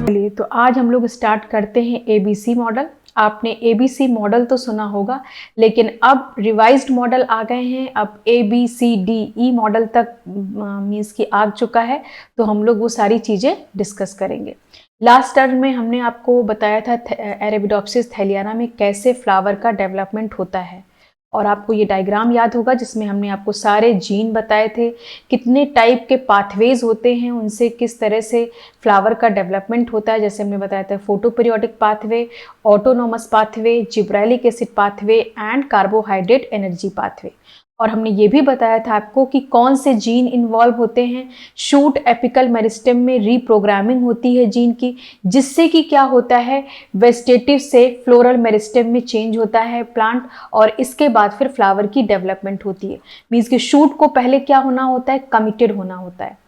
चलिए तो आज हम लोग स्टार्ट करते हैं एबीसी मॉडल। आपने एबीसी मॉडल तो सुना होगा, लेकिन अब रिवाइज्ड मॉडल आ गए हैं। अब A B C D E model तक मीन्स की आ चुका है, तो हम लोग वो सारी चीज़ें डिस्कस करेंगे। लास्ट टर्म में हमने आपको बताया था अरेबिडोप्सिस थैलियाना में कैसे फ्लावर का डेवलपमेंट होता है, और आपको ये डायग्राम याद होगा जिसमें हमने आपको सारे जीन बताए थे, कितने टाइप के पाथवेज होते हैं, उनसे किस तरह से फ्लावर का डेवलपमेंट होता है। जैसे हमने बताया था photoperiodic pathway, autonomous pathway, gibberellic acid pathway and carbohydrate energy pathway. और हमने ये भी बताया था आपको कि कौन से जीन इन्वॉल्व होते हैं। शूट एपिकल मेरिस्टेम में रीप्रोग्रामिंग होती है जीन की, जिससे कि क्या होता है, वेजिटेटिव से फ्लोरल मेरिस्टेम में चेंज होता है प्लांट, और इसके बाद फिर फ्लावर की डेवलपमेंट होती है। मीन्स कि शूट को पहले क्या होना होता है, कमिटेड होना होता है।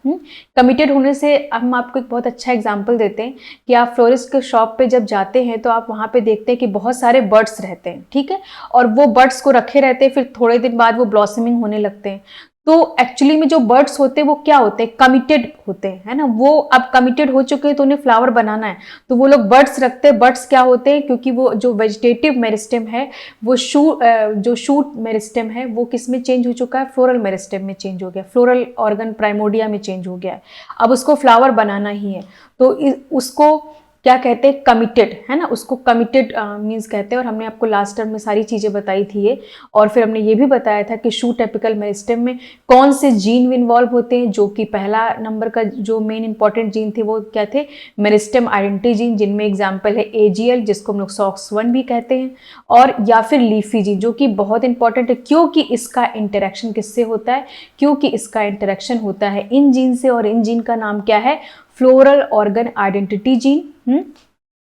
कमिटेड होने से हम आपको एक बहुत अच्छा एग्जाम्पल देते हैं कि आप फ्लोरिस्ट के शॉप पे जब जाते हैं तो आप वहाँ पे देखते हैं कि बहुत सारे बर्ड्स रहते हैं, ठीक है, और वो बर्ड्स को रखे रहते हैं, फिर थोड़े दिन बाद वो ब्लॉसमिंग होने लगते हैं। तो एक्चुअली में जो बर्ड्स होते हैं वो क्या होते हैं, कमिटेड होते हैं, है ना। वो अब कमिटेड हो चुके हैं तो उन्हें फ्लावर बनाना है, तो वो लोग बर्ड्स रखते हैं। बर्ड्स क्या होते हैं, क्योंकि वो जो वेजिटेटिव मेरिस्टेम है, वो जो शूट मेरिस्टेम है वो किस में चेंज हो चुका है, फ्लोरल मेरिस्टेम में चेंज हो गया, फ्लोरल ऑर्गन प्राइमोडिया में चेंज हो गया है। अब उसको फ्लावर बनाना ही है, तो उसको क्या कहते हैं, कमिटेड, है ना, उसको कमिटेड मीन्स कहते हैं। और हमने आपको लास्ट टर्म में सारी चीज़ें बताई थी ये, और फिर हमने ये भी बताया था कि शूट एपिकल मेरिस्टेम में कौन से जीन इन्वॉल्व होते हैं, जो कि पहला नंबर का जो मेन इंपॉर्टेंट जीन थे वो क्या थे, मेरिस्टेम आइडेंटिटी जीन, जिनमें एग्जाम्पल है AGL, जिसको हम लोग SOX1 भी कहते हैं, और या फिर लीफी जीन, जो कि बहुत इंपॉर्टेंट है क्योंकि इसका इंटरेक्शन किससे होता है, क्योंकि इसका इंटरेक्शन होता है इन जीन से, और इन जीन का नाम क्या है, फ्लोरल ऑर्गन आइडेंटिटी जीन,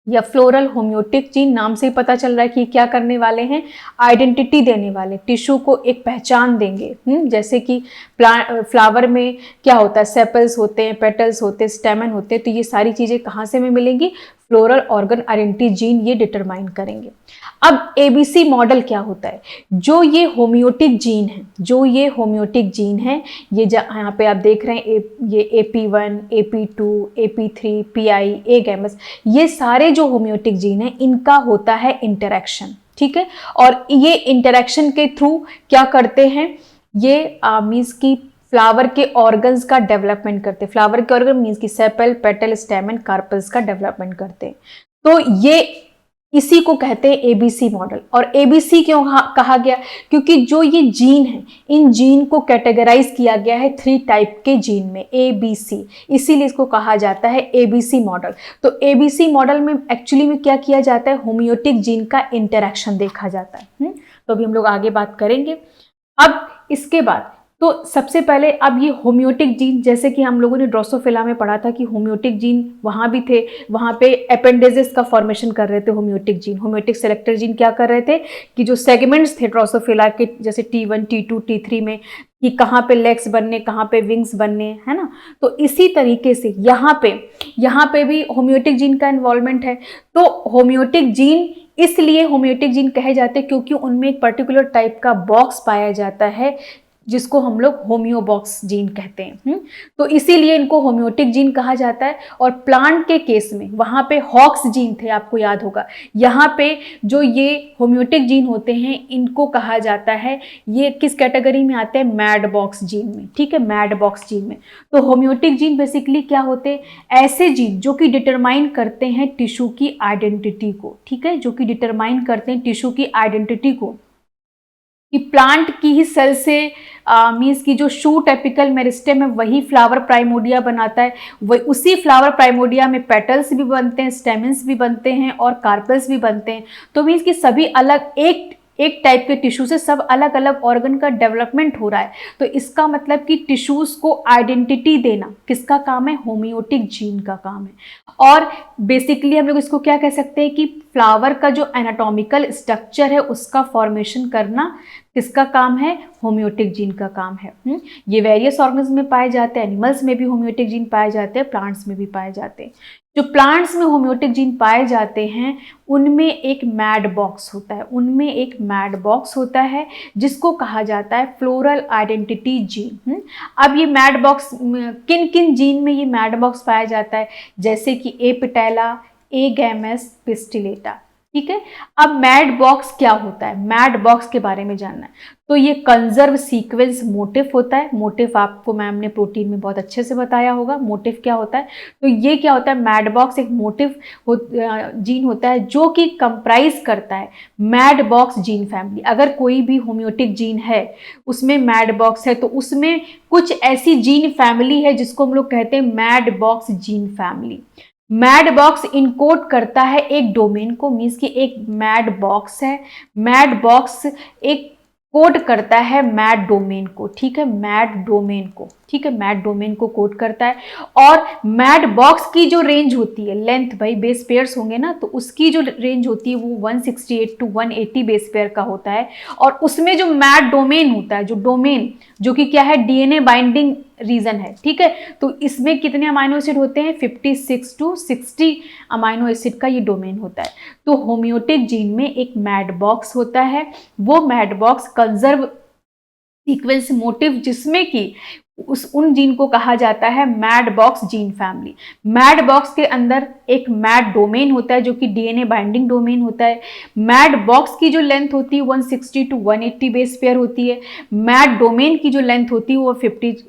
या फ्लोरल होम्योटिक जीन। नाम से ही पता चल रहा है कि क्या करने वाले हैं, आइडेंटिटी देने वाले, टिश्यू को एक पहचान देंगे। जैसे कि फ्लावर में क्या होता है, सेपल्स होते हैं, पेटल्स होते हैं, स्टेमन होते हैं, तो ये सारी चीजें कहाँ से में मिलेंगी, फ्लोरल ऑर्गन आइडेंटिटी जीन ये डिटरमाइन करेंगे। अब एबीसी मॉडल क्या होता है, जो ये होम्योटिक जीन है, जो ये होम्योटिक जीन है, ये यहाँ पे आप देख रहे हैं, ये AP1, AP2, AP3, PI, A gamos, ये सारे जो होम्योटिक जीन है इनका होता है इंटरेक्शन, ठीक है। और ये इंटरेक्शन के थ्रू क्या करते हैं, ये मीन्स की फ्लावर के ऑर्गन्स का डेवलपमेंट करते हैं। फ्लावर के ऑर्गन मीन्स की सेपल, पेटल, स्टेमन, कार्पल्स का डेवलपमेंट करते हैं। तो ये इसी को कहते हैं एबीसी मॉडल। और एबीसी क्यों कहा गया, क्योंकि जो ये जीन है, इन जीन को कैटेगराइज किया गया है 3 टाइप के जीन में, ABC, इसीलिए इसको कहा जाता है एबीसी मॉडल। तो एबीसी मॉडल में एक्चुअली में क्या किया जाता है, होम्योटिक जीन का इंटरेक्शन देखा जाता है। तो अभी हम लोग आगे बात करेंगे। अब इसके बाद तो सबसे पहले अब ये होम्योटिक जीन, जैसे कि हम लोगों ने ड्रोसोफिला में पढ़ा था कि होम्योटिक जीन वहाँ भी थे, वहाँ पे एपेंडेजेस का फॉर्मेशन कर रहे थे homeotic gene. Homeotic selector gene क्या कर रहे थे कि जो सेगमेंट्स थे ड्रोसोफिला के, जैसे T1, T2, T3 में, कि कहाँ पे लेग्स बनने, कहाँ पे विंग्स बनने, है ना। तो इसी तरीके से यहाँ पे भी होम्योटिक जीन का इन्वॉल्वमेंट है। तो होम्योटिक जीन इसलिए होम्योटिक जीन कहे जाते हैं क्योंकि उनमें एक पर्टिकुलर टाइप का बॉक्स पाया जाता है, जिसको हम लोग होम्योबॉक्स जीन कहते हैं। तो इसीलिए इनको होम्योटिक जीन कहा जाता है। और प्लांट के केस में वहाँ पे हॉक्स जीन थे, आपको याद होगा। यहाँ पे जो ये होम्योटिक जीन होते हैं इनको कहा जाता है, ये किस कैटेगरी में आते हैं, मैड बॉक्स जीन में, ठीक है, मैड बॉक्स जीन में। तो होम्योटिक जीन बेसिकली क्या होते हैं, ऐसे जीन जो कि डिटरमाइन करते हैं टिश्यू की आइडेंटिटी को, ठीक है, जो कि डिटरमाइन करते हैं टिश्यू की आइडेंटिटी को, कि प्लांट की ही सेल से मीन्स की जो शूट एपिकल मेरिस्टेम है वही फ्लावर प्राइमोडिया बनाता है, वही उसी फ्लावर प्राइमोडिया में पेटल्स भी बनते हैं, स्टेमन्स भी बनते हैं और कार्पेल्स भी बनते हैं। तो मीन्स की सभी अलग एक टाइप के टिश्यू से सब अलग अलग ऑर्गन का डेवलपमेंट हो रहा है। तो इसका मतलब कि टिश्यूज को आइडेंटिटी देना किसका काम है, होम्योटिक जीन का काम है। और बेसिकली हम लोग इसको क्या कह सकते हैं कि फ्लावर का जो एनाटॉमिकल स्ट्रक्चर है उसका फॉर्मेशन करना किसका काम है? होम्योटिक जीन का काम है। ये वेरियस ऑर्गेनिज्म में पाए जाते हैं, एनिमल्स में भी होम्योटिक जीन पाए जाते हैं, प्लांट्स में भी पाए जाते हैं। जो प्लांट्स में होम्योटिक जीन पाए जाते हैं उनमें एक मैड बॉक्स होता है, उनमें एक मैड बॉक्स होता है जिसको कहा जाता है फ्लोरल आइडेंटिटी जीन। अब ये मैड बॉक्स किन किन जीन में ये मैड बॉक्स पाया जाता है? जैसे कि ए पेटेला, ए गैमेस, पिस्टिलेटा। ठीक है, अब मैड बॉक्स क्या होता है? मैड बॉक्स के बारे में जानना है तो ये कंजर्व सीक्वेंस मोटिफ होता है। मोटिफ आपको मैम ने प्रोटीन में बहुत अच्छे से बताया होगा मोटिफ क्या होता है। तो ये क्या होता है? मैड बॉक्स एक मोटिफ जीन होता है जो कि कंप्राइज करता है मैड बॉक्स जीन फैमिली। अगर कोई भी होम्योटिक जीन है उसमें मैड बॉक्स है तो उसमें कुछ ऐसी जीन फैमिली है जिसको हम लोग कहते हैं mad box gene family. Mad box encode करता है एक डोमेन को, मीन्स कि एक मैड बॉक्स है, मैड बॉक्स एक कोड करता है मैड डोमेन को। ठीक है, मैड डोमेन को, ठीक है, मैड डोमेन को कोड करता है। और मैड बॉक्स की जो रेंज होती है, लेंथ भाई बेस पेयर्स होंगे ना, तो उसकी जो रेंज होती है वो 168 to 180 बेस पेयर का होता है। और उसमें जो मैड डोमेन होता है, जो डोमेन जो कि क्या है? डीएनए बाइंडिंग रीजन है। ठीक है, तो इसमें कितने अमाइनो एसिड होते हैं? 56 to 60 अमाइनो एसिड का ये डोमेन होता है। तो होम्योटिक जीन में एक मैड बॉक्स होता है, वो mad box conserve sequence motive जिसमें कि उन जीन को कहा जाता है mad box gene family. Mad box के अंदर एक मैड डोमेन होता है जो कि डीएनए बाइंडिंग डोमेन होता है। मैड बॉक्स की जो लेंथ होती है 160 to 180 बेस पेयर होती है। मैड डोमेन की जो लेंथ होती है वो 56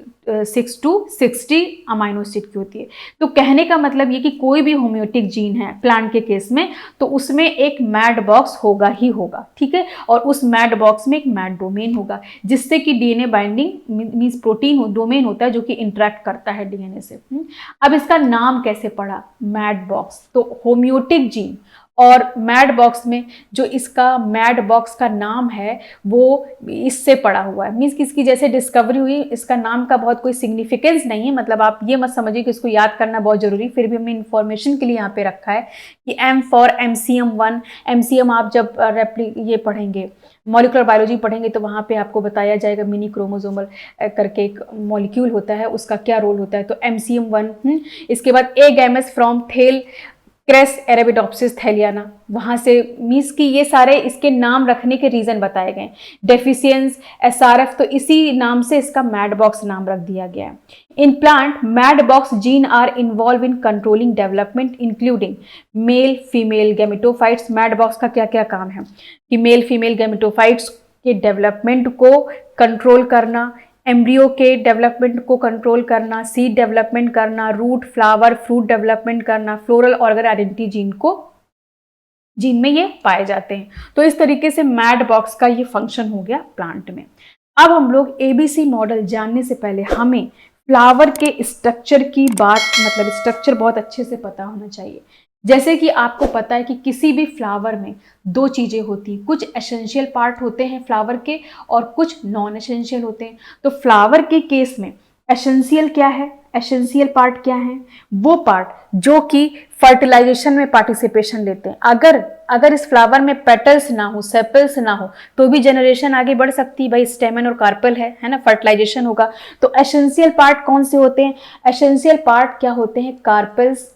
to 60 अमाइनो एसिड की होती है। तो कहने का मतलब ये कि कोई भी होम्योटिक जीन है प्लांट के केस में तो उसमें एक मैड बॉक्स होगा ही होगा। ठीक है, और उस मैड बॉक्स में एक मैड डोमेन होगा जिससे कि DNA binding means protein domain होता है जो कि इंटरेक्ट करता है डीएनए से। अब इसका नाम कैसे पड़ा? Mad box. तो होम्योटिक जीन और मैड बॉक्स में जो इसका मैड बॉक्स का नाम है वो इससे पड़ा हुआ है, मीन्स कि इसकी जैसे डिस्कवरी हुई, इसका नाम का बहुत कोई सिग्निफिकेंस नहीं है। मतलब आप ये मत समझिए कि इसको याद करना बहुत जरूरी, फिर भी हमने इन्फॉर्मेशन के लिए यहाँ पे रखा है कि M फॉर MCM1। MCM आप जब ये पढ़ेंगे मॉलिक्यूलर बायोलॉजी पढ़ेंगे तो वहाँ पे आपको बताया जाएगा मिनी क्रोमोसोमल करके एक मॉलिक्यूल होता है, उसका क्या रोल होता है। तो MCM1। इसके बाद ए गैमेस फ्रॉम थेल क्रेस एरेबिडोप्सिस थैलियाना, वहाँ से मीन्स कि ये सारे इसके नाम रखने के रीज़न बताए गए। डेफिशिएंस SRF, तो इसी नाम से इसका मैड बॉक्स नाम रख दिया गया है। In plant MADS box gene are involve in controlling development including male female gametophytes. MADS box का क्या क्या काम है कि मेल फीमेल गैमेटोफाइट्स के डेवलपमेंट को कंट्रोल करना, एम्ब्रियो के डेवलपमेंट को कंट्रोल करना, सीड डेवलपमेंट करना, रूट फ्लावर फ्रूट डेवलपमेंट करना, फ्लोरल ऑर्गन आइडेंटिटी जीन में ये पाए जाते हैं। तो इस तरीके से मैड बॉक्स का ये फंक्शन हो गया प्लांट में। अब हम लोग ABC मॉडल जानने से पहले हमें फ्लावर के स्ट्रक्चर की बात, मतलब स्ट्रक्चर बहुत अच्छे से पता होना चाहिए। जैसे कि आपको पता है कि किसी भी फ्लावर में दो चीज़ें होती हैं, कुछ एसेंशियल पार्ट होते हैं फ्लावर के और कुछ नॉन एसेंशियल होते हैं। तो फ्लावर के केस में एसेंशियल क्या है? एसेंशियल पार्ट क्या है? वो पार्ट जो कि फर्टिलाइजेशन में पार्टिसिपेशन लेते हैं। अगर इस फ्लावर में पेटल्स ना हो, सेपल्स ना हो तो भी जनरेशन आगे बढ़ सकती है। भाई स्टेमन और कार्पेल है ना, फर्टिलाइजेशन होगा। तो एसेंशियल पार्ट कौन से होते हैं? एसेंशियल पार्ट क्या होते हैं? कार्पेल्स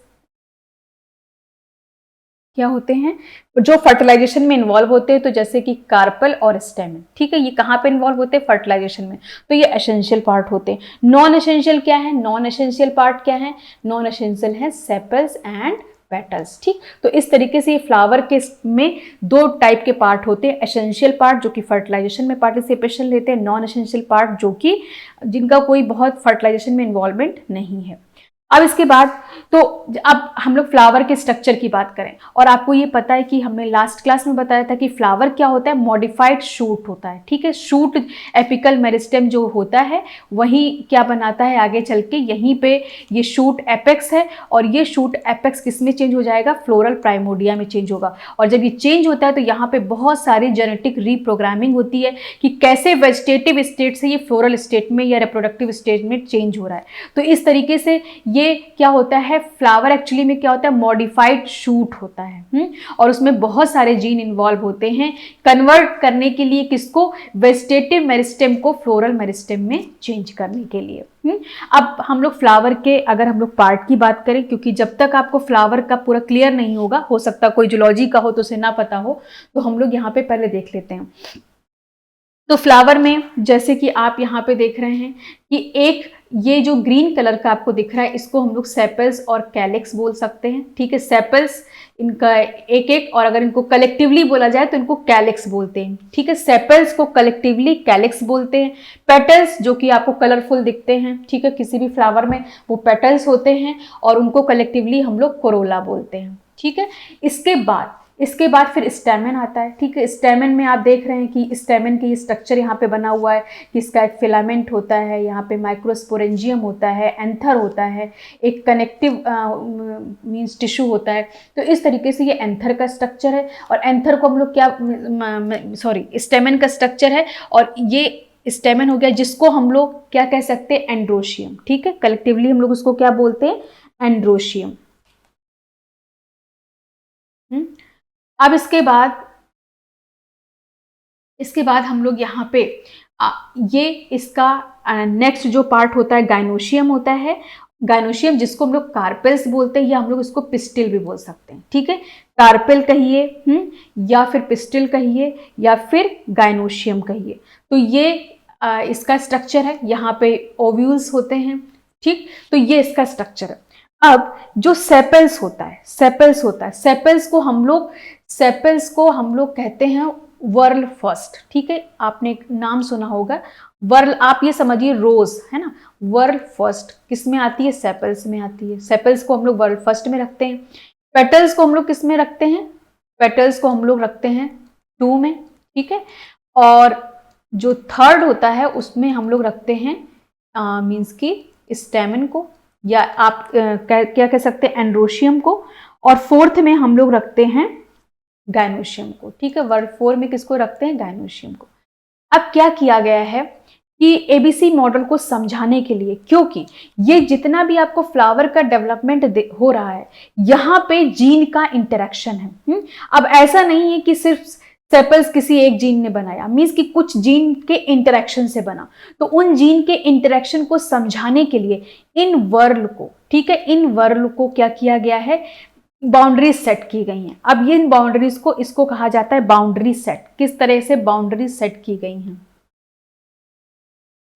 क्या होते हैं जो फर्टिलाइजेशन में इन्वॉल्व होते हैं। तो जैसे कि कार्पल और स्टेमन, ठीक है, ये कहाँ पे इन्वॉल्व होते हैं? फर्टिलाइजेशन में। तो ये एसेंशियल पार्ट होते हैं। नॉन एसेंशियल क्या है? नॉन एसेंशियल पार्ट क्या है? नॉन एसेंशियल है सेपल्स एंड पेटल्स। ठीक, तो इस तरीके से ये फ्लावर के में दो टाइप के पार्ट होते हैं। एसेंशियल पार्ट जो कि फर्टिलाइजेशन में पार्टिसिपेशन लेते हैं, नॉन एसेंशियल पार्ट जो कि जिनका कोई बहुत फर्टिलाइजेशन में इन्वॉल्वमेंट नहीं है। अब इसके बाद तो अब हम लोग फ्लावर के स्ट्रक्चर की बात करें, और आपको ये पता है कि हमने लास्ट क्लास में बताया था कि फ्लावर क्या होता है? मॉडिफाइड शूट होता है। ठीक है, शूट एपिकल मेरिस्टेम जो होता है वही क्या बनाता है आगे चल के, यहीं पे ये शूट एपेक्स है और ये शूट एपेक्स किस में चेंज हो जाएगा? फ्लोरल प्राइमोडिया में चेंज होगा। और जब ये चेंज होता है तो यहाँ पे बहुत सारी जेनेटिक रीप्रोग्रामिंग होती है कि कैसे वेजिटेटिव स्टेट से ये फ्लोरल स्टेट में या रिप्रोडक्टिव स्टेट में चेंज हो रहा है। तो इस तरीके से ये क्या होता है, फ्लावर एक्चुअली में क्या होता है, मॉडिफाइड शूट होता है। और उसमें बहुत सारे जीन इन्वॉल्व होते हैं कन्वर्ट करने के लिए, किसको, वेजिटेटिव मेरिस्टेम को फ्लोरल मेरिस्टेम में चेंज करने के लिए। अब हम लोग फ्लावर के, अगर हम लोग पार्ट की बात करें, क्योंकि जब तक आपको फ्लावर का पूरा क्लियर नहीं होगा, हो सकता कोई जूलॉजी का हो तो उसे ना पता हो, तो हम लोग यहाँ पे पहले देख लेते हैं। तो फ्लावर में जैसे कि आप यहाँ पे देख रहे हैं कि एक ये जो ग्रीन कलर का आपको दिख रहा है, इसको हम लोग सेपल्स और कैलिक्स बोल सकते हैं। ठीक है, सेपल्स इनका एक एक, और अगर इनको कलेक्टिवली बोला जाए तो इनको कैलिक्स बोलते हैं। ठीक है, सेपल्स को कलेक्टिवली कैलिक्स बोलते हैं। पेटल्स जो कि आपको कलरफुल दिखते हैं, ठीक है, किसी भी फ्लावर में वो पेटल्स होते हैं, और उनको कलेक्टिवली हम लोग कोरोला बोलते हैं। ठीक है, इसके बाद फिर स्टेमन आता है। ठीक है, स्टेमन में आप देख रहे हैं कि स्टेमन की स्ट्रक्चर यहाँ पे बना हुआ है कि इसका एक फिलामेंट होता है, यहाँ पे माइक्रोस्पोरेंजियम होता है, एंथर होता है, एक कनेक्टिव मींस टिश्यू होता है। तो इस तरीके से ये एंथर का स्ट्रक्चर है, और एंथर को हम लोग क्या स्टेमन का स्ट्रक्चर है, और ये स्टेमन हो गया जिसको हम लोग क्या कह सकते हैं, एंड्रोशियम। ठीक है, कलेक्टिवली हम लोग उसको क्या बोलते हैं, एंड्रोशियम। अब इसके बाद हम लोग यहाँ पे ये इसका नेक्स्ट जो पार्ट होता है गाइनोशियम होता है। गाइनोशियम जिसको हम लोग कार्पेल्स बोलते हैं, या हम लोग इसको पिस्टिल भी बोल सकते हैं। ठीक है, कार्पेल कहिए या फिर पिस्टिल कहिए या फिर गाइनोशियम कहिए। तो ये इसका स्ट्रक्चर है, यहाँ पे ओव्यूल्स होते हैं। ठीक, तो ये इसका स्ट्रक्चर है। अब जो सेपल्स होता है, सेपल्स को हम लोग कहते हैं वर्ल फर्स्ट। ठीक है, आपने एक नाम सुना होगा वर्ल, आप ये समझिए रोज है ना, वर्ल फर्स्ट किस में आती है, सेपल्स में आती है। सेपल्स को हम लोग वर्ल फर्स्ट में रखते हैं। पेटल्स को हम लोग किस में रखते हैं, पेटल्स को हम लोग रखते हैं 2 में। ठीक है, और जो थर्ड होता है उसमें हम लोग रखते हैं मीन्स की स्टेमन को, या आप क्या कह सकते हैं, एंड्रोशियम को, और फोर्थ में हम लोग रखते हैं गाइनोशियम को। ठीक है, वर्ड 4 में किसको रखते हैं, गाइनोशियम को। अब क्या किया गया है कि एबीसी मॉडल को समझाने के लिए, क्योंकि ये जितना भी आपको फ्लावर का डेवलपमेंट हो रहा है, यहाँ पे जीन का इंटरेक्शन है। अब ऐसा नहीं है कि सिर्फ सेपल्स किसी एक जीन ने बनाया, मीन्स कि कुछ जीन के इंटरेक्शन से बना। तो उन जीन के इंटरेक्शन को समझाने के लिए इन वर्ल को, ठीक है, इन वर्ल को क्या किया गया है, बाउंड्रीज सेट की गई हैं। अब ये इन बाउंड्रीज को, इसको कहा जाता है बाउंड्री सेट। किस तरह से बाउंड्रीज सेट की गई हैं,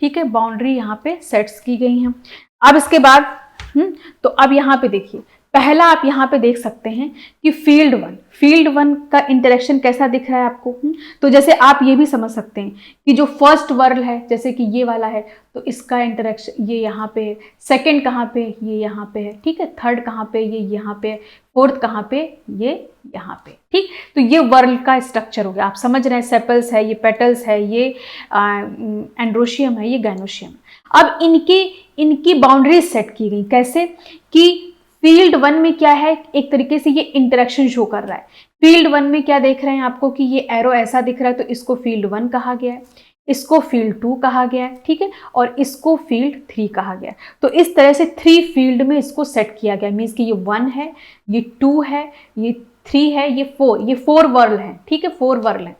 ठीक है, बाउंड्री यहाँ पे सेट्स की गई हैं। अब इसके बाद तो अब यहाँ पे देखिए, पहला आप यहाँ पे देख सकते हैं कि फील्ड वन का इंटरेक्शन कैसा दिख रहा है आपको। तो जैसे आप ये भी समझ सकते हैं कि जो फर्स्ट वर्ल है, जैसे कि ये वाला है, तो इसका इंटरेक्शन ये यहाँ पे है, सेकंड कहाँ पे, ये यहाँ पे है, ठीक है, थर्ड कहाँ पे, ये यहाँ पे, फोर्थ कहाँ पे, ये यहाँ पे। ठीक, तो ये वर्ल का स्ट्रक्चर हो गया। आप समझ रहे हैं, सेपल्स है, ये पेटल्स है, ये एंड्रोशियम है, ये गाइनोशियम। अब इनकी बाउंड्री सेट की गई कैसे कि फील्ड 1 में क्या है, एक तरीके से ये इंटरेक्शन शो कर रहा है। फील्ड 1 में क्या देख रहे हैं आपको कि ये एरो ऐसा दिख रहा है, तो इसको फील्ड 1 कहा गया है, इसको फील्ड 2 कहा गया है, ठीक है, और इसको फील्ड 3 कहा गया है। तो इस तरह से 3 फील्ड में इसको सेट किया गया, मीन्स कि ये 1 है, ये 2 है, ये 3 है, ये 4 वर्ल है, ठीक है, 4 वर्ल है।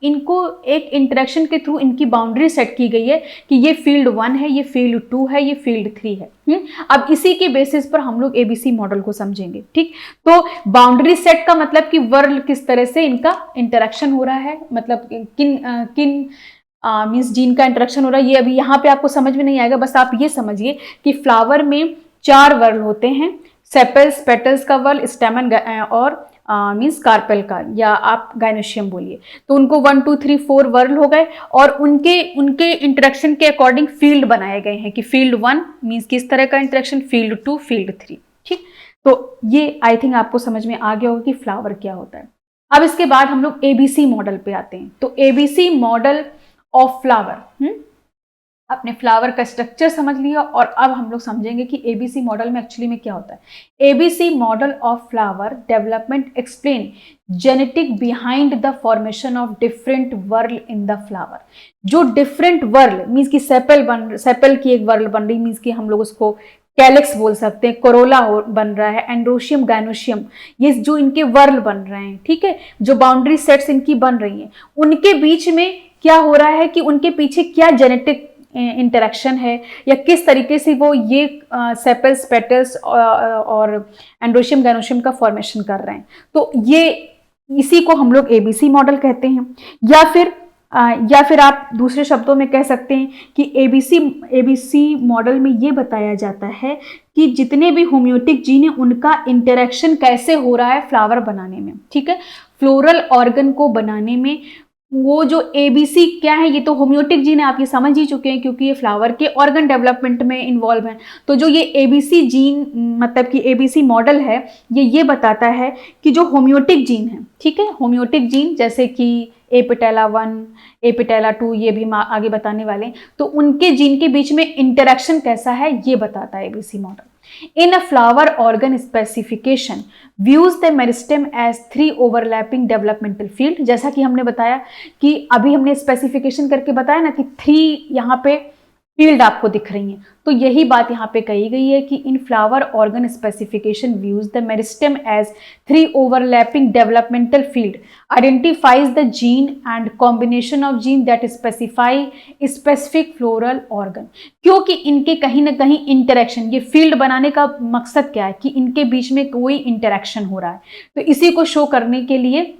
इनको एक इंटरेक्शन के थ्रू इनकी बाउंड्री सेट की गई है कि ये फील्ड 1 है, ये फील्ड 2 है, ये फील्ड 3 है। अब इसी के बेसिस पर हम लोग एबीसी मॉडल को समझेंगे। ठीक, तो बाउंड्री सेट का मतलब कि वर्ल किस तरह से इनका इंटरेक्शन हो रहा है, मतलब किन मीन्स जीन का इंटरेक्शन हो रहा है, ये अभी यहाँ पे आपको समझ में नहीं आएगा। बस आप ये समझिए कि फ्लावर में 4 वर्ल होते हैं, सेपल्स, पेटल्स का वर्ल, स्टेमन और मीन्स कार्पेल का, या आप गाइनोशियम बोलिए। तो उनको 1 2 3 4 वर्ल हो गए, और उनके इंटरेक्शन के अकॉर्डिंग फील्ड बनाए गए हैं कि फील्ड 1 मीन्स किस तरह का इंटरेक्शन, फील्ड 2, फील्ड 3। ठीक, तो ये आई थिंक आपको समझ में आ गया होगा कि फ्लावर क्या होता है। अब इसके बाद हम लोग एबीसी मॉडल पे आते हैं। तो एबीसी मॉडल ऑफ फ्लावर, आपने फ्लावर का स्ट्रक्चर समझ लिया, और अब हम लोग समझेंगे कि एबीसी मॉडल में एक्चुअली में क्या होता है। ABC model of flower development explain genetic behind the formation of different whorl in the flower. जो डिफरेंट वर्ल मीन्स की सेपल की एक वर्ल बन रही, मीन्स कि हम लोग उसको कैलिक्स बोल सकते हैं, कोरोला बन रहा है, एंड्रोशियम, गायनोशियम, ये जो इनके वर्ल बन रहे हैं, ठीक है, जो बाउंड्री सेट्स इनकी बन रही हैं, उनके बीच में क्या हो रहा है कि उनके पीछे क्या जेनेटिक इंटरेक्शन है, या किस तरीके से वो ये सेपल्स, पेटल्स और एंड्रोशियम, गायनोशियम का फॉर्मेशन कर रहे हैं। तो ये इसी को हम लोग एबीसी मॉडल कहते हैं। या फिर आप दूसरे शब्दों में कह सकते हैं कि एबीसी मॉडल में ये बताया जाता है कि जितने भी होम्योटिक जीन है उनका इंटरेक्शन कैसे हो रहा है फ्लावर बनाने में, ठीक है, फ्लोरल ऑर्गन को बनाने में। वो जो एबीसी क्या है, ये तो होम्योटिक जीन है, आप ये समझ ही चुके हैं क्योंकि ये फ्लावर के ऑर्गन डेवलपमेंट में इन्वॉल्व है। तो जो ये एबीसी जीन मतलब कि एबीसी मॉडल है, ये बताता है कि जो होम्योटिक जीन है, ठीक है, होम्योटिक जीन जैसे कि एपिटेला 1, एपिटेला 2, ये भी आगे बताने वाले हैं, तो उनके जीन के बीच में इंटरेक्शन कैसा है ये बताता है ABC model. In a flower organ specification views the meristem as 3 overlapping developmental field। जैसा कि हमने बताया कि अभी हमने स्पेसिफिकेशन करके बताया ना कि 3 यहाँ पे फील्ड आपको दिख रही हैं, तो यही बात यहाँ पे कही गई है कि in flower organ specification views the meristem as 3 overlapping developmental field identifies the gene and combination of gene that specify specific floral organ. क्योंकि इनके कहीं ना कहीं इंटरेक्शन, ये फील्ड बनाने का मकसद क्या है कि इनके बीच में कोई इंटरेक्शन हो रहा है, तो इसी को शो करने के लिए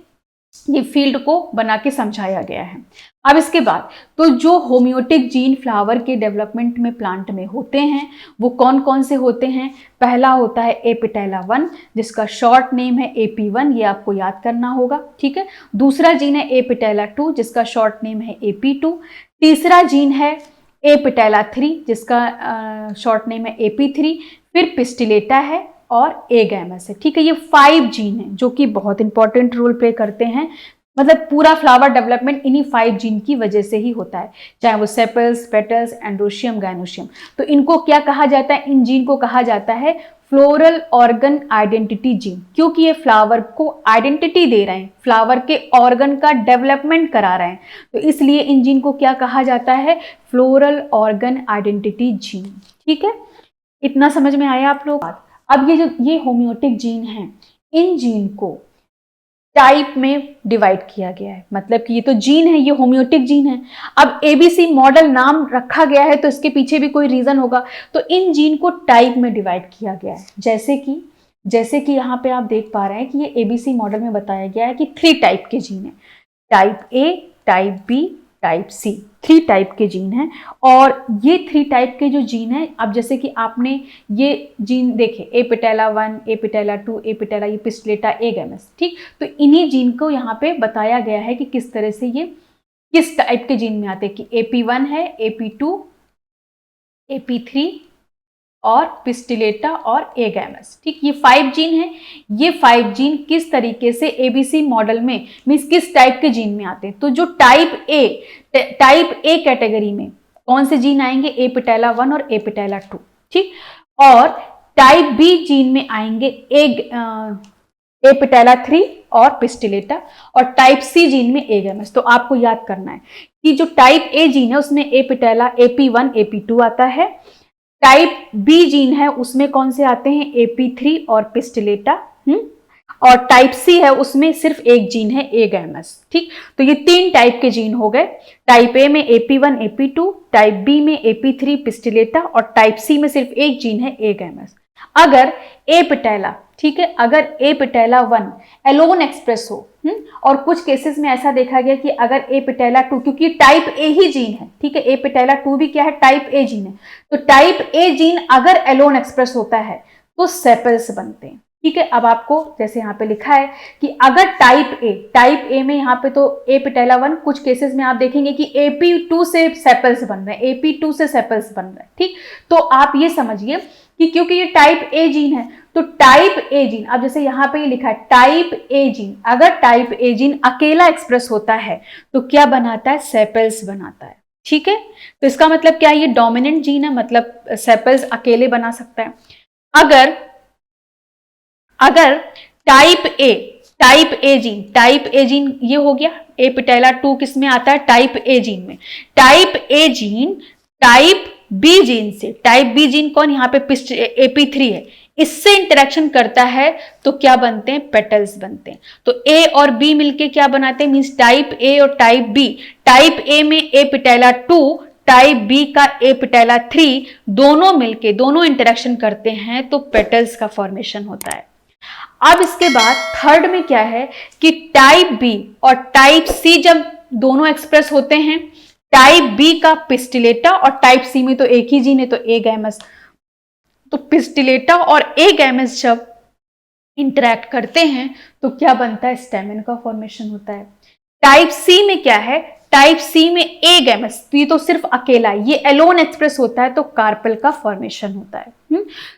ये फील्ड को बना के समझाया गया है। अब इसके बाद तो जो होम्योटिक जीन फ्लावर के डेवलपमेंट में प्लांट में होते हैं वो कौन कौन से होते हैं। पहला होता है एपिटेला 1 जिसका शॉर्ट नेम है AP1, ये आपको याद करना होगा, ठीक है। दूसरा जीन है एपिटेला 2 जिसका शॉर्ट नेम है AP2। तीसरा जीन है एपिटेला 3 जिसका शॉर्ट नेम है AP3। फिर पिस्टिलेटा है और एगैमस है, ठीक है। ये 5 जीन हैं जो कि बहुत इंपॉर्टेंट रोल प्ले करते हैं, मतलब पूरा फ्लावर डेवलपमेंट इन्हीं 5 जीन की वजह से ही होता है, चाहे वो सेपल्स, पेटल्स, एंड्रोशियम, गायनोशियम। तो इनको क्या कहा जाता है, इन जीन को कहा जाता है फ्लोरल ऑर्गन आइडेंटिटी जीन, क्योंकि ये फ्लावर को आइडेंटिटी दे रहे हैं, फ्लावर के ऑर्गन का डेवलपमेंट करा रहे हैं, तो इसलिए इन जीन को क्या कहा जाता है, फ्लोरल ऑर्गन आइडेंटिटी जीन, ठीक है। इतना समझ में आया आप लोग। अब ये होम्योटिक जीन हैं, इन जीन को टाइप में डिवाइड किया गया है, मतलब कि ये तो जीन है, ये होम्योटिक जीन है। अब एबीसी मॉडल नाम रखा गया है तो इसके पीछे भी कोई रीजन होगा, तो इन जीन को टाइप में डिवाइड किया गया है। जैसे कि यहाँ पे आप देख पा रहे हैं कि ये एबीसी मॉडल में बताया गया है कि 3 टाइप के जीन है, type A, type B, type C, 3 type के जीन हैं। और ये 3 टाइप के जो जीन हैं, अब जैसे कि आपने ये जीन देखे एपिटेला 1, एपिटेला 2, एपिटेला, ये पिस्टिलेटा, एगैमस, ठीक। तो इन्हीं जीन को यहाँ पे बताया गया है कि किस तरह से ये किस टाइप के जीन में आते हैं, कि AP1 है, AP2, AP3 और पिस्टिलेटा और एगैमस, ठीक। ये 5 जीन हैं। ये 5 जीन किस तरीके से एबीसी मॉडल में मीन्स किस टाइप के जीन में आते हैं, तो जो टाइप ए कैटेगरी में कौन से जीन आएंगे, एपिटेला 1 और एपिटेला 2, ठीक। और टाइप बी जीन में आएंगे एपिटेला 3 और पिस्टिलेटा, और टाइप सी जीन में एगैमस। तो आपको याद करना है कि जो टाइप ए जीन है उसमें एपिटेला, AP1, AP2 आता है। टाइप बी जीन है उसमें कौन से आते हैं, AP3 और पिस्टिलेटा, और टाइप सी है उसमें सिर्फ एक जीन है, एगैमस, ठीक। तो ये 3 टाइप के जीन हो गए। टाइप ए में AP1, AP2, टाइप बी में AP3, पिस्टिलेटा, और टाइप सी में सिर्फ एक जीन है, एगैमस। अगर एपिटेला, ठीक है, अगर एपिटेला 1 एलोन एक्सप्रेस हो, और कुछ केसेस में ऐसा देखा गया कि अगर एपिटेला 2, क्योंकि टाइप ए ही जीन है, ठीक है, एपिटेला 2 भी क्या है, टाइप ए जीन है, तो टाइप ए जीन अगर एलोन एक्सप्रेस होता है तो सेपल्स बनते हैं, ठीक है। अब आपको जैसे यहाँ पे लिखा है कि अगर टाइप ए में यहाँ पे तो एपिटेला 1, कुछ केसेस में आप देखेंगे कि AP2 से सेपल्स बन रहे हैं, AP2 से सेपल्स बन रहे हैं, ठीक। तो आप ये समझिए कि क्योंकि ये टाइप ए जीन है तो टाइप ए जीन, अब जैसे यहाँ पे ये लिखा है टाइप ए जीन, अगर टाइप ए जीन अकेला एक्सप्रेस होता है तो क्या बनाता है, सेपल्स बनाता है, ठीक है। तो इसका मतलब क्या है, ये डोमिनेंट जीन है, मतलब सेपल्स अकेले बना सकता है। अगर टाइप ए जीन ये हो गया, एपिटेला 2 किस में आता है, टाइप ए जीन में। Type A gene type B gene से, टाइप बी जीन कौन, यहाँ पे AP3 है, इससे इंटरेक्शन करता है तो क्या बनते हैं, पेटल्स बनते हैं। तो ए और बी मिलके क्या बनाते हैं, मींस टाइप ए और टाइप बी। टाइप ए में ए पेटेला 2, टाइप बी का ए पेटेला 3, दोनों मिलके दोनों इंटरेक्शन करते हैं तो पेटल्स का फॉर्मेशन होता है। अब इसके बाद थर्ड में क्या है कि टाइप बी और टाइप सी जब दोनों एक्सप्रेस होते हैं, टाइप बी का पिस्टिलेटा और टाइप सी में तो एक ही जीन है तो ए गैमस, तो पिस्टिलेटा और ए गैमस जब इंटरैक्ट करते हैं तो क्या बनता है, स्टेमन का फॉर्मेशन होता है। टाइप सी में क्या है, टाइप सी में ए गैमस, ये तो सिर्फ अकेला, ये एलोन एक्सप्रेस होता है तो कार्पेल का फॉर्मेशन होता है।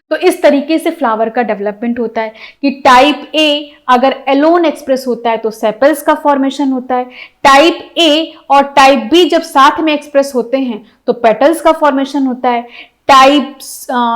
तो इस तरीके से फ्लावर का डेवलपमेंट होता है कि टाइप ए अगर एलोन एक्सप्रेस होता है तो सेपल्स का फॉर्मेशन होता है, टाइप ए और टाइप बी जब साथ में एक्सप्रेस होते हैं तो पेटल्स का फॉर्मेशन होता है, टाइप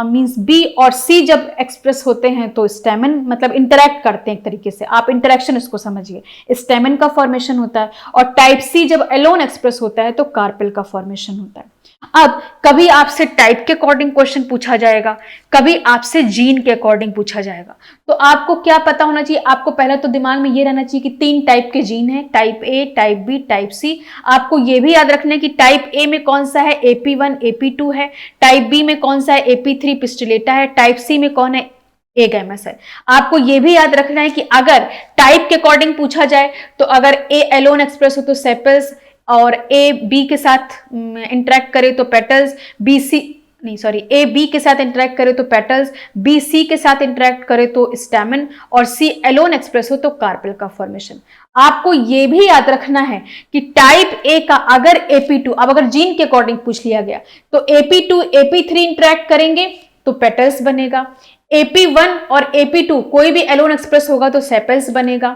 मींस बी और सी जब एक्सप्रेस होते हैं तो स्टेमन, मतलब इंटरैक्ट करते हैं एक तरीके से, आप इंटरैक्शन इसको समझिए, स्टेमन का फॉर्मेशन होता है, और टाइप सी जब एलोन एक्सप्रेस होता है तो कार्पेल का फॉर्मेशन होता है। अब कभी आपसे टाइप के अकॉर्डिंग क्वेश्चन पूछा जाएगा, कभी आपसे जीन के अकॉर्डिंग पूछा जाएगा, तो आपको क्या पता होना चाहिए, आपको पहले तो दिमाग में ये रहना चाहिए कि 3 टाइप के जीन है, type A, type B, type C. आपको ये भी याद रखना है कि टाइप ए में कौन सा है, AP1, AP2 है, टाइप बी में कौन सा है, AP3 पिस्टिलेटा है, टाइप सी में कौन है, ए गैमस है। आपको यह भी याद रखना है कि अगर टाइप के अकॉर्डिंग पूछा जाए तो अगर ए एलोन एक्सप्रेस हो तो सेपल्स, और ए बी के साथ इंटरेक्ट करे तो पेटल्स, ए बी के साथ इंटरेक्ट करे तो पेटल्स, बी सी के साथ इंटरेक्ट करे तो स्टैमन, और सी एलोन एक्सप्रेस हो तो कार्पेल का फॉर्मेशन। आपको यह भी याद रखना है कि टाइप ए का अगर AP2, अब अगर जीन के अकॉर्डिंग पूछ लिया गया तो AP2 AP3 इंटरेक्ट करेंगे तो पेटल्स बनेगा, AP1 और AP2 कोई भी एलोन एक्सप्रेस होगा तो सेपल्स बनेगा,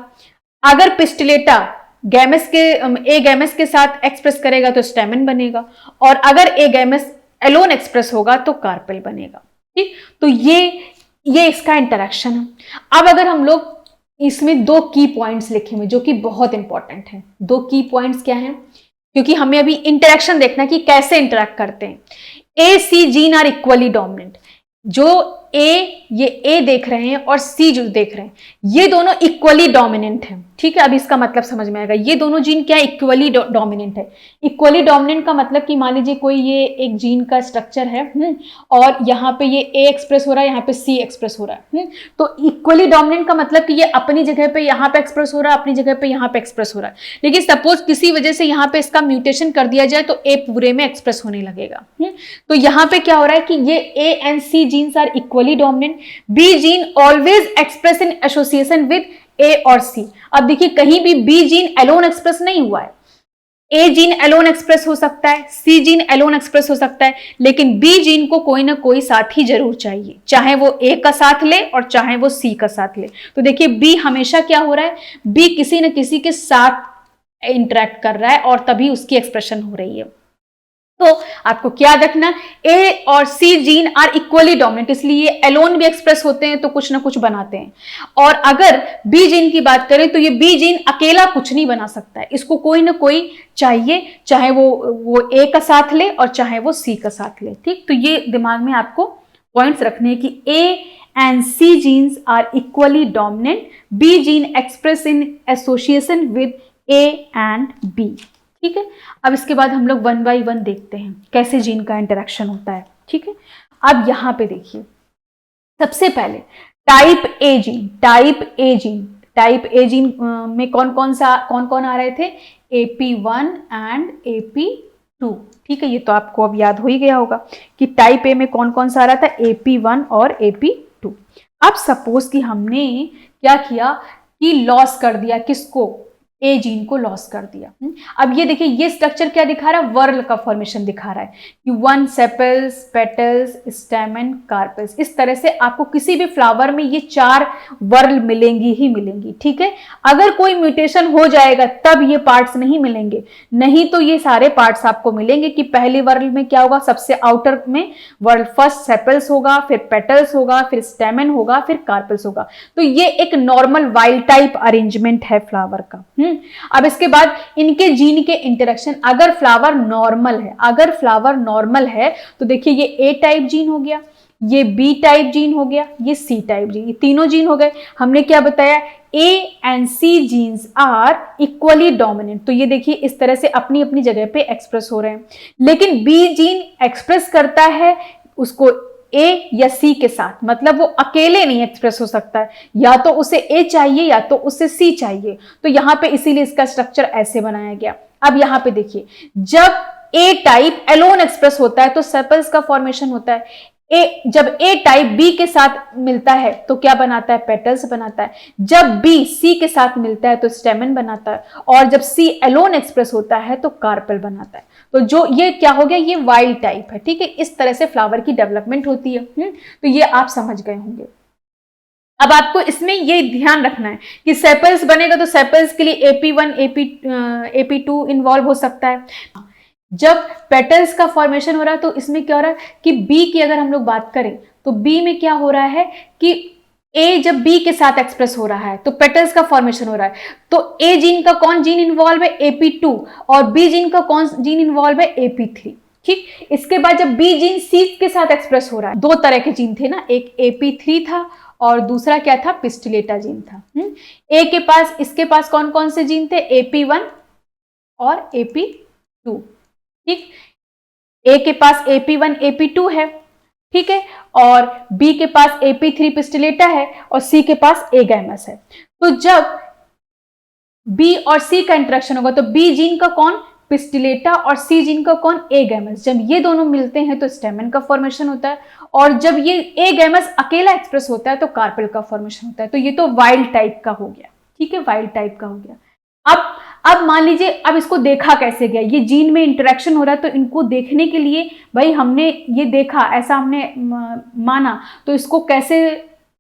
अगर पिस्टिलेटा गैमस के ए गैमस के साथ एक्सप्रेस करेगा तो स्टेमन बनेगा, और अगर ए गैमस एलोन एक्सप्रेस होगा तो कार्पेल बनेगा। ठीक, तो ये इसका इंटरेक्शन है। अब अगर हम लोग इसमें 2 की पॉइंट्स लिखे हुए जो कि बहुत इंपॉर्टेंट है, 2 की पॉइंट्स क्या हैं, क्योंकि हमें अभी इंटरेक्शन देखना है कि कैसे इंटरेक्ट करते हैं। ए सी जीन आर इक्वली डोमिनेंट, जो ये ए देख रहे हैं और सी जो देख रहे हैं ये दोनों इक्वली डोमिनेंट हैं। ठीक है, अब इसका मतलब समझ में आएगा, ये दोनों जीन क्या इक्वली डोमिनेंट है। इक्वली डोमिनेंट का मतलब कि मान लीजिए कोई ये एक जीन का स्ट्रक्चर है और यहाँ पे ये ए एक्सप्रेस हो रहा है, यहाँ पे सी एक्सप्रेस हो रहा है, तो इक्वली डोमिनेंट का मतलब कि ये अपनी जगह पे यहाँ पे एक्सप्रेस हो रहा है, अपनी जगह पे यहाँ पे एक्सप्रेस हो रहा है। लेकिन सपोज किसी वजह से यहाँ पे इसका म्यूटेशन कर दिया जाए तो ए पूरे में एक्सप्रेस होने लगेगा। तो यहाँ पे क्या हो रहा है कि ये A and C genes are equally dominant, B gene always express in association with A और सी। अब देखिए कहीं भी बी जीन एलोन एक्सप्रेस नहीं हुआ है, ए जीन एलोन एक्सप्रेस हो सकता है, सी जीन एलोन एक्सप्रेस हो सकता है, लेकिन बी जीन को कोई ना कोई साथी जरूर चाहिए, चाहे वो ए का साथ ले और चाहे वो सी का साथ ले। तो देखिए बी हमेशा क्या हो रहा है, बी किसी न किसी के साथ इंटरेक्ट कर रहा है और तभी उसकी एक्सप्रेशन हो रही है। तो आपको क्या रखना, ए और सी जीन आर इक्वली डोमिनेंट, इसलिए एलोन भी एक्सप्रेस होते हैं तो कुछ ना कुछ बनाते हैं। और अगर बी जीन की बात करें तो ये बी जीन अकेला कुछ नहीं बना सकता है, इसको कोई ना कोई चाहिए, चाहे वो ए का साथ ले और चाहे वो सी का साथ ले। ठीक, तो ये दिमाग में आपको पॉइंट्स रखने हैं कि A and C genes are equally dominant, B gene express in association with A and B. ठीक है, अब इसके बाद हम लोग 1 बाय 1 देखते हैं कैसे जीन का इंटरेक्शन होता है। ठीक है, अब यहां पे देखिए सबसे पहले टाइप ए जीन में कौन कौन आ रहे थे, AP1 एंड AP2। ठीक है, ये तो आपको अब याद हो ही गया होगा कि टाइप ए में कौन कौन सा आ रहा था, AP1 और AP2। अब सपोज कि हमने क्या किया कि लॉस कर दिया, किसको, ए जीन को लॉस कर दिया। अब ये देखिए ये स्ट्रक्चर क्या दिखा रहा है, वर्ल का फॉर्मेशन दिखा रहा है कि 1 सेपल्स, पेटल्स, स्टेमन, कार्पेल्स। इस तरह से आपको किसी भी फ्लावर में ये 4 वर्ल मिलेंगी ही मिलेंगी। ठीक है, अगर कोई म्यूटेशन हो जाएगा तब ये पार्ट्स नहीं मिलेंगे, नहीं तो ये सारे पार्ट्स आपको मिलेंगे कि पहले वर्ल में क्या होगा, सबसे आउटर में वर्ल फर्स्ट सेपल्स होगा, फिर पेटल्स होगा, फिर स्टेमन होगा, फिर कार्पेल्स होगा। तो ये एक नॉर्मल वाइल्ड टाइप अरेंजमेंट है फ्लावर का। अब इसके बाद इनके जीन के इंटरेक्शन, अगर फ्लावर नॉर्मल है तो देखिए ये ए टाइप जीन हो गया, ये बी टाइप जीन हो गया, ये सी टाइप जीन, ये तीनों जीन हो गए। हमने क्या बताया, A and C genes are equally dominant, तो ये देखिए इस तरह से अपनी अपनी जगह पे एक्सप्रेस हो रहे हैं। लेकिन बी जीन एक्सप्रेस करता है उसको ए या सी के साथ, मतलब वो अकेले नहीं एक्सप्रेस हो सकता है, या तो उसे ए चाहिए या तो उसे सी चाहिए। तो यहां पे इसीलिए इसका स्ट्रक्चर ऐसे बनाया गया। अब यहां पे देखिए, जब ए टाइप एलोन एक्सप्रेस होता है तो सेपल्स का फॉर्मेशन होता है। जब ए टाइप बी के साथ मिलता है तो क्या बनाता है, पेटल्स बनाता है। जब बी सी के साथ मिलता है तो स्टेमन बनाता है, और जब सी एलोन एक्सप्रेस होता है तो कार्पेल बनाता है। तो जो ये क्या हो गया, ये वाइल्ड टाइप है, ठीक है। इस तरह से फ्लावर की डेवलपमेंट होती है। तो ये आप समझ गए होंगे। अब आपको इसमें ये ध्यान रखना है कि सेपल्स बनेगा तो सेपल्स के लिए AP1 AP2 इन्वॉल्व हो सकता है। जब पेटल्स का फॉर्मेशन हो रहा है तो इसमें क्या हो रहा है कि बी की अगर हम लोग बात करें तो बी में क्या हो रहा है कि ए जब बी के साथ एक्सप्रेस हो रहा है तो पेटल्स का फॉर्मेशन हो रहा है। तो ए जीन का कौन जीन इन्वॉल्व है, AP2, और बी जीन का कौन जीन इन्वॉल्व है, AP3, ठीक। इसके बाद जब बी जीन सी के साथ एक्सप्रेस हो रहा है, दो तरह के जीन थे ना, एक AP3 था और दूसरा क्या था, पिस्टिलेटा जीन था। ए के पास, इसके पास कौन कौन से जीन थे, AP1 और AP2, ठीक। ए के पास AP1 AP2 है, ठीक है, और बी के पास AP3 पिस्टिलेटा है और सी के पास ए गैमस है। तो जब बी और सी का इंटरेक्शन होगा तो बी जीन का कौन, पिस्टिलेटा, और सी जीन का कौन, ए गैमस। जब ये दोनों मिलते हैं तो स्टेमन का फॉर्मेशन होता है, और जब ये ए गैमस अकेला एक्सप्रेस होता है तो कार्पेल का फॉर्मेशन होता है। तो ये तो वाइल्ड टाइप का हो गया, ठीक है, वाइल्ड टाइप का हो गया। अब मान लीजिए, अब इसको देखा कैसे गया, ये जीन में इंटरेक्शन हो रहा है तो इनको देखने के लिए भाई हमने ये देखा, ऐसा हमने माना, तो इसको कैसे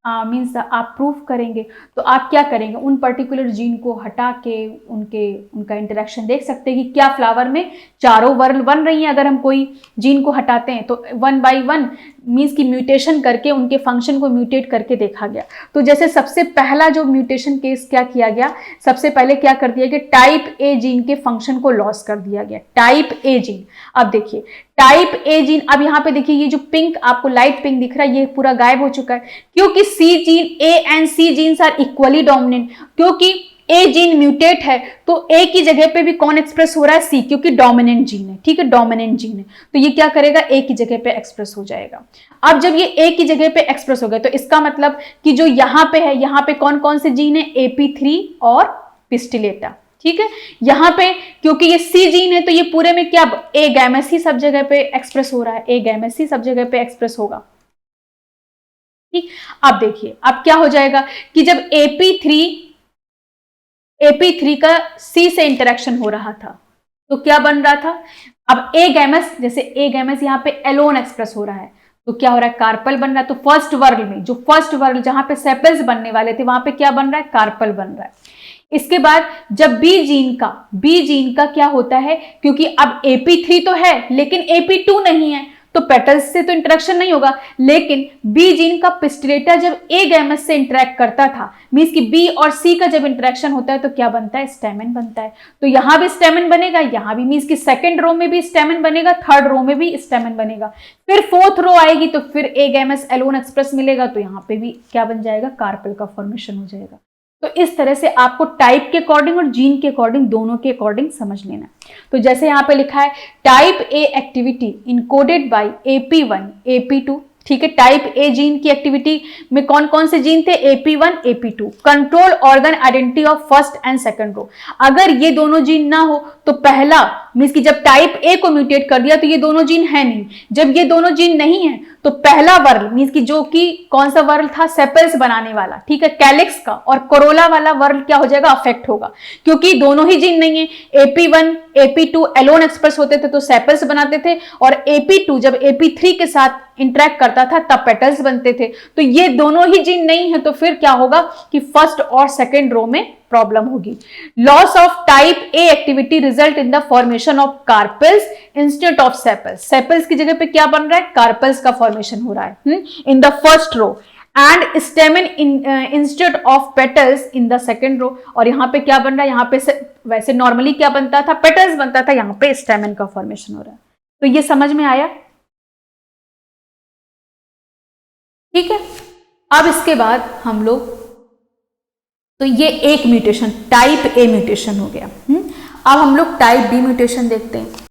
मीन्स आप प्रूफ करेंगे। तो आप क्या करेंगे, उन पर्टिकुलर जीन को हटा के उनका इंटरेक्शन देख सकते हैं कि क्या फ्लावर में चारों वर्ल बन रही हैं। अगर हम कोई जीन को हटाते हैं तो 1 by 1 मीन्स की म्यूटेशन करके उनके फंक्शन को म्यूटेट करके देखा गया। तो जैसे सबसे पहला जो म्यूटेशन केस क्या किया गया, सबसे पहले क्या कर दिया गया, टाइप ए जीन के फंक्शन को लॉस कर दिया गया, टाइप ए जीन। अब देखिए टाइप ए जीन, अब यहाँ पे देखिए ये जो पिंक आपको लाइट पिंक दिख रहा है ये पूरा गायब हो चुका है, क्योंकि C gene, A and C genes are equally dominant. क्योंकि ए जीन म्यूटेट है तो ए की जगह पे भी कौन एक्सप्रेस हो रहा है, सी, क्योंकि डोमिनेंट जीन है, ठीक है, डोमिनेंट जीन है। तो ये क्या करेगा, ए की जगह पे एक्सप्रेस हो जाएगा। अब जब ये ए की जगह पे एक्सप्रेस हो गया तो इसका मतलब कि जो यहाँ पे है, यहाँ पे कौन कौन से जीन है, AP3 और पिस्टिलेटा, ठीक है। यहां पे क्योंकि ये सी जीन है तो ये पूरे में क्या, ए गैमेस ही सब जगह पे एक्सप्रेस हो रहा है, ए गैमेस ही सब जगह पे एक्सप्रेस होगा, ठीक। अब देखिए अब क्या हो जाएगा कि जब AP3 का सी से इंटरेक्शन हो रहा था तो क्या बन रहा था, अब ए गैमेस, जैसे ए गैमेस यहां पे एलोन एक्सप्रेस हो रहा है तो क्या हो रहा है, कार्पल बन रहा है। तो फर्स्ट वर्ल में, जो फर्स्ट वर्ल जहां पे सेपल्स बनने वाले थे वहां पे क्या बन रहा है, कार्पल बन रहा है। इसके बाद जब बी जीन का क्या होता है, क्योंकि अब AP3 तो है लेकिन AP2 नहीं है तो पेटल्स से तो इंटरेक्शन नहीं होगा, लेकिन बी जीन का पिस्टिलेटा जब ए गैमस से इंटरेक्ट करता था, मींस कि बी और सी का जब इंटरेक्शन होता है तो क्या बनता है, स्टेमन बनता है। तो यहां भी स्टेमन बनेगा, यहां भी, मींस कि सेकंड रो में भी स्टेमन बनेगा, थर्ड रो में भी स्टेमन बनेगा, फिर फोर्थ रो आएगी तो फिर ए गैमस एलोन एक्सप्रेस मिलेगा तो यहां पे भी क्या बन जाएगा, कार्पेल का फॉर्मेशन हो जाएगा। तो इस तरह से आपको टाइप के अकॉर्डिंग और जीन के अकॉर्डिंग, दोनों के अकॉर्डिंग समझ लेना। तो जैसे यहां पे लिखा है type A activity encoded by AP1 AP2, ठीक है। टाइप ए जीन की एक्टिविटी में कौन कौन से जीन थे, AP1 AP2, control organ identity of first and second row. अगर ये दोनों जीन ना हो तो पहला, मींस कि जब टाइप ए को म्यूटेट कर दिया तो ये दोनों जीन है नहीं। जब ये दोनों जीन नहीं है तो पहला वर्ल, मींस कि जो कि कौन सा वर्ल था, सेपल्स बनाने वाला, ठीक है, कैलिक्स का और कोरोला वाला वर्ल क्या हो जाएगा, अफेक्ट होगा, क्योंकि दोनों ही जीन नहीं है। AP1 AP2 एलोन एक्सप्रेस होते थे तो सेपल्स बनाते थे, और AP2 जब AP3 के साथ इंटरेक्ट करता था तब पेटल्स बनते थे। तो ये दोनों ही जीन नहीं है तो फिर क्या होगा कि फर्स्ट और सेकंड रो में प्रॉब्लम होगी। Loss of type A activity result in the formation of carpels instead of sepals. Sepals की जगह पे क्या बन रहा है, कार्पेल्स का फॉर्मेशन हो रहा है in the first row. And stamen instead of petals in the second row. और यहाँ पे क्या बन रहा है, यहाँ पे वैसे नॉर्मली क्या बनता था, पेटल्स बनता था, यहाँ पे स्टेमन का फॉर्मेशन हो रहा है। तो ये समझ में आया, ठीक है। अब इसके बाद हम लोग, तो ये एक म्यूटेशन टाइप ए म्यूटेशन हो गया। अब हम लोग टाइप बी म्यूटेशन देखते हैं।